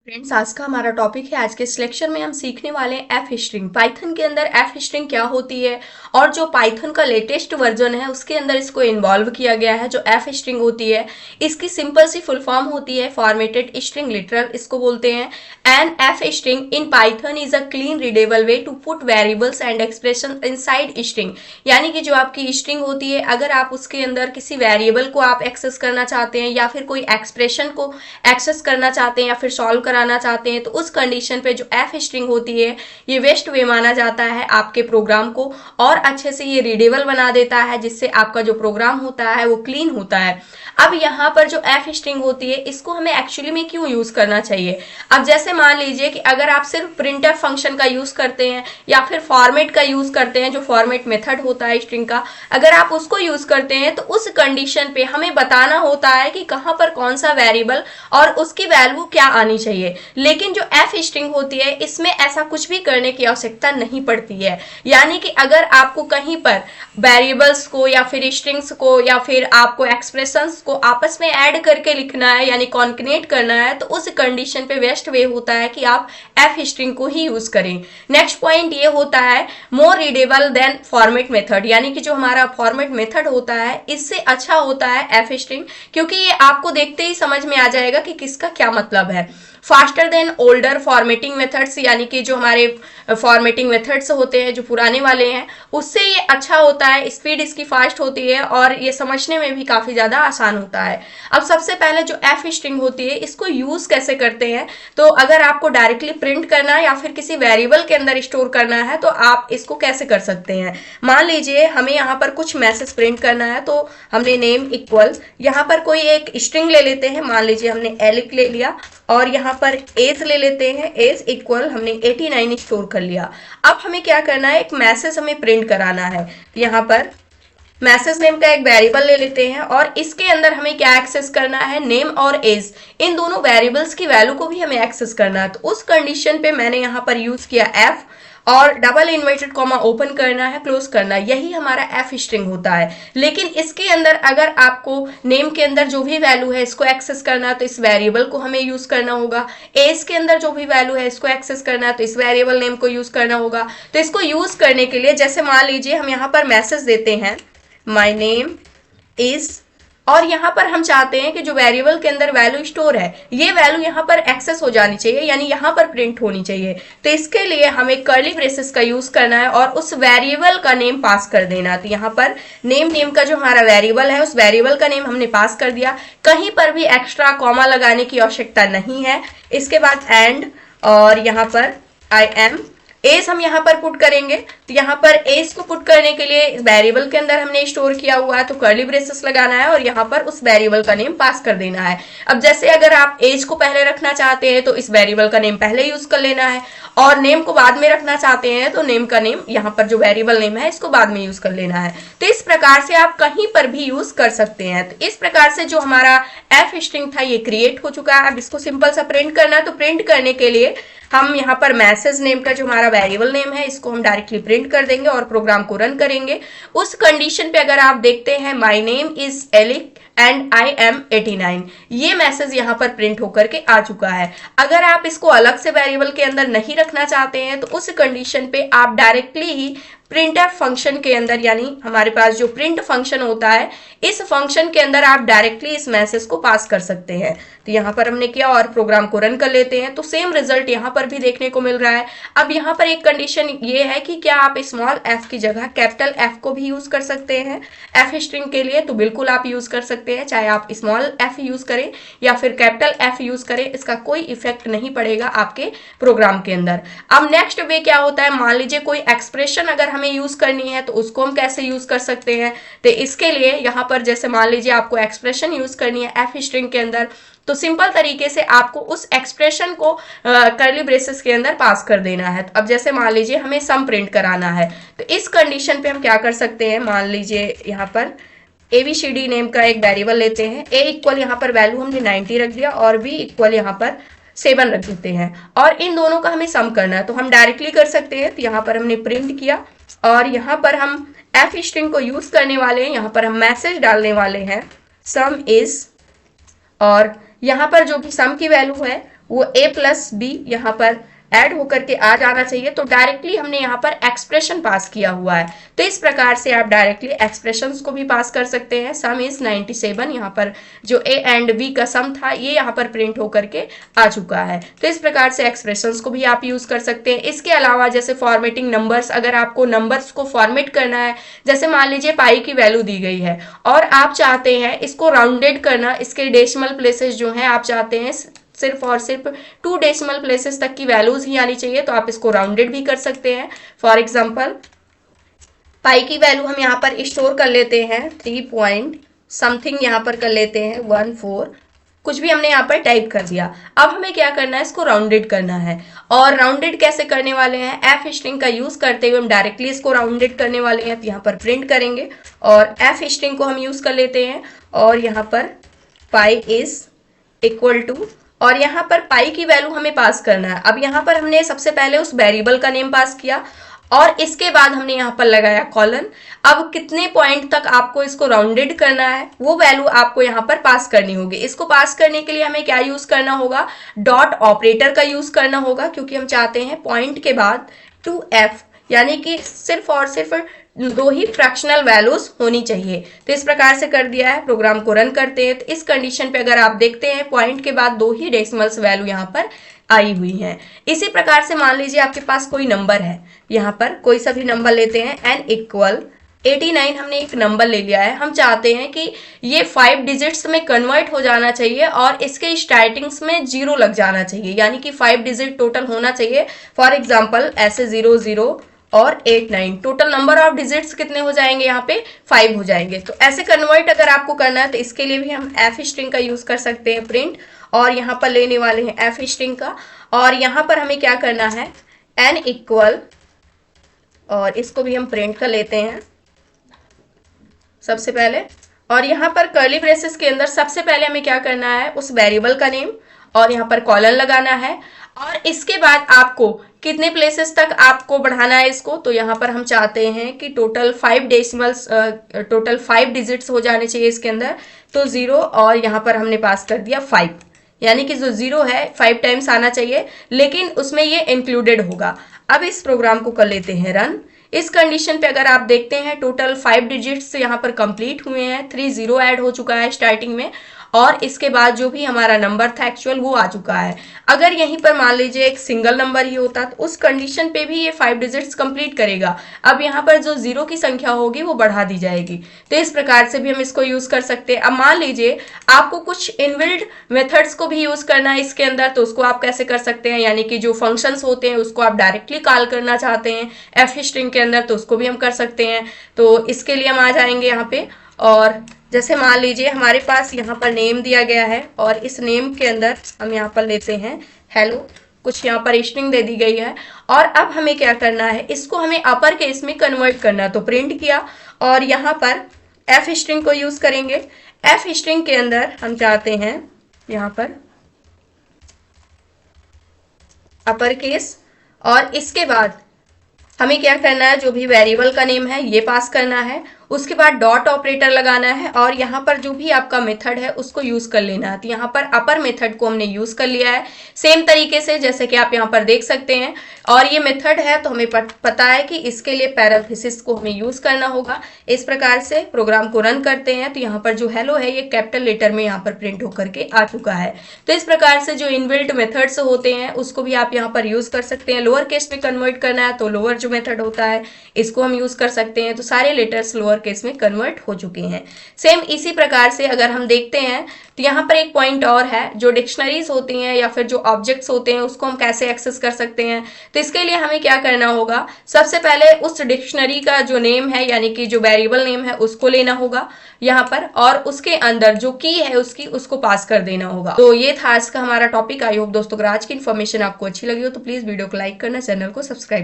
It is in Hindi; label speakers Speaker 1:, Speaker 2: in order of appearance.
Speaker 1: फ्रेंड्स, आज का हमारा टॉपिक है। आज के इस लेक्चर में हम सीखने वाले हैं एफ स्ट्रिंग। पाइथन के अंदर एफ स्ट्रिंग क्या होती है और जो पाइथन का लेटेस्ट वर्जन है उसके अंदर इसको इन्वॉल्व किया गया है। जो एफ स्ट्रिंग होती है इसकी सिंपल सी फुल फॉर्म होती है फॉर्मेटेड स्ट्रिंग लिटरल, इसको बोलते हैं। An F string in Python is a clean readable way to put variables and expression inside string. यानी कि जो आपकी स्ट्रिंग होती है, अगर आप उसके अंदर किसी वेरिएबल को आप एक्सेस करना चाहते हैं या फिर कोई एक्सप्रेशन को एक्सेस करना चाहते हैं या फिर सॉल्व कराना चाहते हैं, तो उस कंडीशन पे जो एफ स्ट्रिंग होती है ये बेस्ट वे माना जाता है आपके प्रोग्राम को, और अच्छे से ये रीडेबल बना देता है, जिससे आपका जो प्रोग्राम होता है वो क्लीन होता है। अब यहाँ पर जो एफ स्ट्रिंग होती है इसको हमें एक्चुअली में क्यों यूज करना चाहिए। अब जैसे मान लीजिए कि अगर आप सिर्फ प्रिंटफ फंक्शन का यूज करते हैं या फिर फॉर्मेट का यूज करते हैं, जो फॉर्मेट मेथड होता है स्ट्रिंग का, अगर आप उसको यूज करते हैं तो उस कंडीशन पे हमें बताना होता है कि कहाँ पर कौन सा वेरिएबल और उसकी वैल्यू क्या आनी चाहिए। लेकिन जो एफ स्ट्रिंग होती है इसमें ऐसा कुछ भी करने की आवश्यकता नहीं पड़ती है। यानी कि अगर आपको कहीं पर वेरिएबल्स को या फिर स्ट्रिंग्स को या फिर आपको एक्सप्रेशंस को आपस में ऐड करके लिखना है यानी कॉन्कनेट करना है, तो उस कंडीशन पे बेस्ट वे होता है कि आप एफ स्ट्रिंग को ही यूज करें। नेक्स्ट पॉइंट ये होता है more readable than format method, यानी कि जो हमारा फॉर्मेट मेथड होता है इससे अच्छा होता है एफ स्ट्रिंग, क्योंकि ये आपको देखते ही समझ में आ जाएगा कि किसका क्या मतलब है। Faster than older formatting methods, यानी कि जो हमारे फॉर्मेटिंग मेथड्स होते हैं जो पुराने वाले हैं उससे ये अच्छा होता है, स्पीड इसकी फास्ट होती है और ये समझने में भी काफी ज्यादा आसान होता है। अब सबसे पहले जो एफ स्ट्रिंग होती है इसको यूज कैसे करते हैं, तो अगर आपको डायरेक्टली प्रिंट करना है या फिर किसी वेरिएबल के अंदर स्टोर करना है तो आप इसको कैसे कर सकते हैं। मान लीजिए हमें यहाँ पर कुछ मैसेज प्रिंट करना है, तो हमने नेम इक्वल यहाँ पर कोई एक स्ट्रिंग ले लेते हैं, मान लीजिए हमने एलिक ले लिया, और यहाँ पर एज ले लेते हैं, एज इक्वल हमने 89 स्टोर कर लिया। अब हमें क्या करना है, एक मैसेज हमें प्रिंट कराना है। यहाँ पर मैसेज नेम का एक वेरिएबल ले लेते हैं और इसके अंदर हमें क्या एक्सेस करना है, नेम और एज, इन दोनों वेरिएबल्स की वैल्यू को भी हमें एक्सेस करना है। तो उस कंडीशन पे मैंने यहाँ पर यूज किया एफ और डबल इन्वर्टेड कॉमा ओपन करना है, क्लोज करना है, यही हमारा एफ स्ट्रिंग होता है। लेकिन इसके अंदर अगर आपको नेम के अंदर जो भी वैल्यू है इसको एक्सेस करना है तो इस वेरिएबल को हमें यूज करना होगा। एज के अंदर जो भी वैल्यू है इसको एक्सेस करना है तो इस वेरिएबल नेम को यूज करना होगा। तो इसको यूज करने के लिए जैसे मान लीजिए हम यहाँ पर मैसेज देते हैं माई नेम इज, और यहाँ पर हम चाहते हैं कि जो वेरिएबल के अंदर वैल्यू स्टोर है ये वैल्यू यहाँ पर एक्सेस हो जानी चाहिए, यानी यहाँ पर प्रिंट होनी चाहिए। तो इसके लिए हमें कर्ली ब्रेसेस का यूज करना है और उस वेरिएबल का नेम पास कर देना। तो यहाँ पर नेम का जो हमारा वेरिएबल है उस वेरिएबल का नेम हमने पास कर दिया, कहीं पर भी एक्स्ट्रा कॉमा लगाने की आवश्यकता नहीं है। इसके बाद एंड, और यहाँ पर आई एम, एज हम यहाँ पर पुट करेंगे। तो यहाँ पर एज को पुट करने के लिए वेरिएबल के अंदर हमने स्टोर किया हुआ है तो कर्ली ब्रेसेस लगाना है और यहाँ पर उस वेरिएबल का नेम पास कर देना है। अब जैसे अगर आप एज को पहले रखना चाहते हैं तो इस वेरिएबल का नेम पहले यूज कर लेना है, और नेम को बाद में रखना चाहते हैं तो नेम का नेम यहाँ पर जो वेरिएबल नेम है इसको बाद में यूज कर लेना है। तो इस प्रकार से आप कहीं पर भी यूज कर सकते हैं। तो इस प्रकार से जो हमारा एफ स्ट्रिंग था ये क्रिएट हो चुका है। अब इसको सिंपल सा प्रिंट करना है, तो प्रिंट करने के लिए हम यहाँ पर मैसेज नेम का जो हमारा वेरिएबल नेम है इसको हम डायरेक्टली प्रिंट कर देंगे और प्रोग्राम को रन करेंगे। उस कंडीशन पे अगर आप देखते हैं my name is Alec and I am 89, ये मैसेज यहाँ पर प्रिंट होकर के आ चुका है। अगर आप इसको अलग से वेरिएबल के अंदर नहीं रखना चाहते हैं तो उस कंडीशन पे आप डायरेक्टली ही प्रिंटफ फंक्शन के अंदर, यानी हमारे पास जो प्रिंट फंक्शन होता है इस फंक्शन के अंदर आप डायरेक्टली इस मैसेज को पास कर सकते हैं। तो यहाँ पर हमने किया और प्रोग्राम को रन कर लेते हैं तो सेम रिजल्ट यहाँ पर भी देखने को मिल रहा है। अब यहाँ पर एक कंडीशन ये है कि क्या आप स्मॉल एफ की जगह कैपिटल एफ को भी यूज कर सकते हैं एफ स्ट्रिंग के लिए, तो बिल्कुल आप यूज कर सकते हैं, चाहे आप स्मॉल एफ यूज करें या फिर कैपिटल एफ यूज करें, इसका कोई इफेक्ट नहीं पड़ेगा आपके प्रोग्राम के अंदर। अब नेक्स्ट वे क्या होता है, मान लीजिए कोई एक्सप्रेशन अगर हमें यूज करनी है तो उसको हम कैसे यूज कर सकते हैं। तो इसके लिए यहाँ पर जैसे मान लीजिए आपको एक्सप्रेशन यूज करनी है एफ स्ट्रिंग के अंदर, तो सिंपल तरीके से आपको उस एक्सप्रेशन को कर्ली ब्रेसेस के अंदर पास कर देना है। तो अब जैसे मान लीजिए हमें सम प्रिंट कराना है तो इस कंडीशन पे हम क्या कर सकते हैं, मान लीजिए यहाँ पर ABCD नेम का एक वेरिएबल लेते हैं, A इक्वल यहाँ पर वैल्यू हमने 90 रख दिया और B इक्वल यहाँ पर 7 रख देते हैं, और इन दोनों का हमें सम करना है। तो हम डायरेक्टली कर सकते हैं, तो यहाँ पर हमने प्रिंट किया और यहाँ पर हम एफ स्ट्रिंग को यूज करने वाले हैं, यहाँ पर हम मैसेज डालने वाले हैं सम इज, और यहाँ पर जो भी सम की वैल्यू है वो a+b यहाँ पर ऐड होकर के आ जाना चाहिए। तो डायरेक्टली हमने यहाँ पर एक्सप्रेशन पास किया हुआ है। तो इस प्रकार से आप डायरेक्टली एक्सप्रेशंस को भी पास कर सकते हैं। सम इज 97, यहाँ पर जो a एंड b का सम था ये यहाँ पर प्रिंट होकर के आ चुका है। तो इस प्रकार से एक्सप्रेशंस को भी आप यूज कर सकते हैं। इसके अलावा जैसे फॉर्मेटिंग नंबर्स, अगर आपको नंबर्स को फॉर्मेट करना है, जैसे मान लीजिए पाई की वैल्यू दी गई है और आप चाहते हैं इसको राउंडेड करना, इसके डेसिमल प्लेसेस जो हैं आप चाहते हैं सिर्फ और सिर्फ 2 डेसिमल प्लेसेस तक की वैल्यूज ही आनी चाहिए, तो आप इसको राउंडेड भी कर सकते हैं। फॉर एग्जांपल पाई की वैल्यू हम यहाँ पर स्टोर कर लेते हैं 3 पॉइंट समथिंग, यहाँ पर कर लेते हैं 14, कुछ भी हमने यहाँ पर टाइप कर दिया। अब हमें क्या करना है, इसको राउंडेड करना है। और राउंडेड कैसे करने वाले हैं, एफ स्ट्रिंग का यूज करते हुए हम डायरेक्टली इसको राउंडेड करने वाले हैं। तो यहाँ पर प्रिंट करेंगे और एफ स्ट्रिंग को हम यूज कर लेते हैं और यहाँ पर पाई इज इक्वल टू, और यहाँ पर पाई की वैल्यू हमें पास करना है। अब यहाँ पर हमने सबसे पहले उस वेरिएबल का नेम पास किया और इसके बाद हमने यहाँ पर लगाया कॉलन। अब कितने पॉइंट तक आपको इसको राउंडेड करना है वो वैल्यू आपको यहाँ पर पास करनी होगी। इसको पास करने के लिए हमें क्या यूज करना होगा, डॉट ऑपरेटर का यूज करना होगा, क्योंकि हम चाहते हैं पॉइंट के बाद 2f, यानी कि सिर्फ और सिर्फ 2 ही फ्रैक्शनल वैल्यूज होनी चाहिए। तो इस प्रकार से कर दिया है। प्रोग्राम को रन करते हैं तो इस कंडीशन पे अगर आप देखते हैं पॉइंट के बाद 2 ही डेसिमल्स वैल्यू यहाँ पर आई हुई हैं। इसी प्रकार से मान लीजिए आपके पास कोई नंबर है, यहाँ पर कोई सा भी नंबर लेते हैं, n इक्वल 89 हमने एक नंबर ले लिया है। हम चाहते हैं कि ये 5 डिजिट्स में कन्वर्ट हो जाना चाहिए और इसके स्टार्टिंग्स में 0 लग जाना चाहिए, यानी कि 5 डिजिट टोटल होना चाहिए। फॉर एग्जाम्पल ऐसे 00 और 89, टोटल नंबर ऑफ डिजिट्स कितने हो जाएंगे, यहाँ पे 5 हो जाएंगे। तो ऐसे कन्वर्ट अगर आपको करना है तो इसके लिए भी हम एफ स्ट्रिंग का यूज कर सकते हैं, प्रिंट, और यहाँ पर लेने वाले हैं एफ स्ट्रिंग का। और यहाँ पर हमें क्या करना है, n इक्वल, और इसको भी हम प्रिंट कर लेते हैं सबसे पहले। और यहाँ पर कर्ली ब्रेसेस के अंदर सबसे पहले हमें क्या करना है, उस वेरिएबल का नेम और यहाँ पर कॉलन लगाना है। और इसके बाद आपको कितने प्लेसेस तक आपको बढ़ाना है इसको, तो यहाँ पर हम चाहते हैं कि टोटल 5 डेसिमल्स, टोटल 5 डिजिट्स हो जाने चाहिए इसके अंदर। तो 0 और यहाँ पर हमने पास कर दिया 5, यानी कि जो 0 है 5 टाइम्स आना चाहिए, लेकिन उसमें ये इंक्लूडेड होगा। अब इस प्रोग्राम को कर लेते हैं रन। इस कंडीशन पे अगर आप देखते हैं टोटल 5 डिजिट्स यहाँ पर कंप्लीट हुए हैं, 3 0 ऐड हो चुका है स्टार्टिंग में, और इसके बाद जो भी हमारा नंबर था एक्चुअल वो आ चुका है। अगर यहीं पर मान लीजिए एक सिंगल नंबर ही होता तो उस कंडीशन पे भी ये 5 डिजिट्स कंप्लीट करेगा। अब यहाँ पर जो 0 की संख्या होगी वो बढ़ा दी जाएगी। तो इस प्रकार से भी हम इसको यूज कर सकते हैं। अब मान लीजिए आपको कुछ इनबिल्ट मेथड्स को भी यूज करना है इसके अंदर, तो उसको आप कैसे कर सकते हैं, यानी कि जो फंक्शंस होते हैं उसको आप डायरेक्टली कॉल करना चाहते हैं एफ स्ट्रिंग के अंदर, तो उसको भी हम कर सकते हैं। तो इसके लिए हम आ जाएंगे यहाँ पे, और जैसे मान लीजिए हमारे पास यहाँ पर नेम दिया गया है और इस नेम के अंदर हम यहाँ पर लेते हैं हेलो, कुछ यहाँ पर स्ट्रिंग दे दी गई है। और अब हमें क्या करना है, इसको हमें अपर केस में कन्वर्ट करना है। तो प्रिंट किया और यहाँ पर एफ स्ट्रिंग को यूज करेंगे। एफ स्ट्रिंग के अंदर हम चाहते हैं यहाँ पर अपर केस, और इसके बाद हमें क्या करना है, जो भी वेरिएबल का नेम है ये पास करना है, उसके बाद डॉट ऑपरेटर लगाना है और यहाँ पर जो भी आपका मेथड है उसको यूज कर लेना है। तो यहाँ पर अपर मेथड को हमने यूज कर लिया है सेम तरीके से जैसे कि आप यहाँ पर देख सकते हैं। और ये मेथड है तो हमें पता है कि इसके लिए पैरेंथेसिस को हमें यूज करना होगा। इस प्रकार से प्रोग्राम को रन करते हैं तो यहाँ पर जो हेलो है ये कैपिटल लेटर में यहाँ पर प्रिंट होकर के आ चुका है। तो इस प्रकार से जो इनबिल्ट मेथड्स होते हैं उसको भी आप यहाँ पर यूज कर सकते हैं। लोअर केस में कन्वर्ट करना है तो लोअर जो मेथड होता है इसको हम यूज कर सकते हैं। तो सारे लेटर्स लोअर केस में कन्वर्ट हो चुके हैं। सेम इसी प्रकार से अगर हम देखते हैं तो यहाँ पर एक पॉइंट और है, जो डिक्शनरीज होती हैं या फिर जो ऑब्जेक्ट्स होते हैं उसको हम कैसे एक्सेस कर सकते हैं। तो इसके लिए हमें क्या करना होगा, सबसे पहले उस डिक्शनरी का जो नेम है यानी कि जो वेरिएबल नेम है उसको लेना होगा यहाँ पर, और उसके अंदर जो की है उसको पास कर देना होगा। तो ये था आज का हमारा टॉपिक। आई होप दोस्तों अगर आज की इन्फॉर्मेशन आपको अच्छी लगी हो तो प्लीज वीडियो को लाइक करना, चैनल को सब्सक्राइब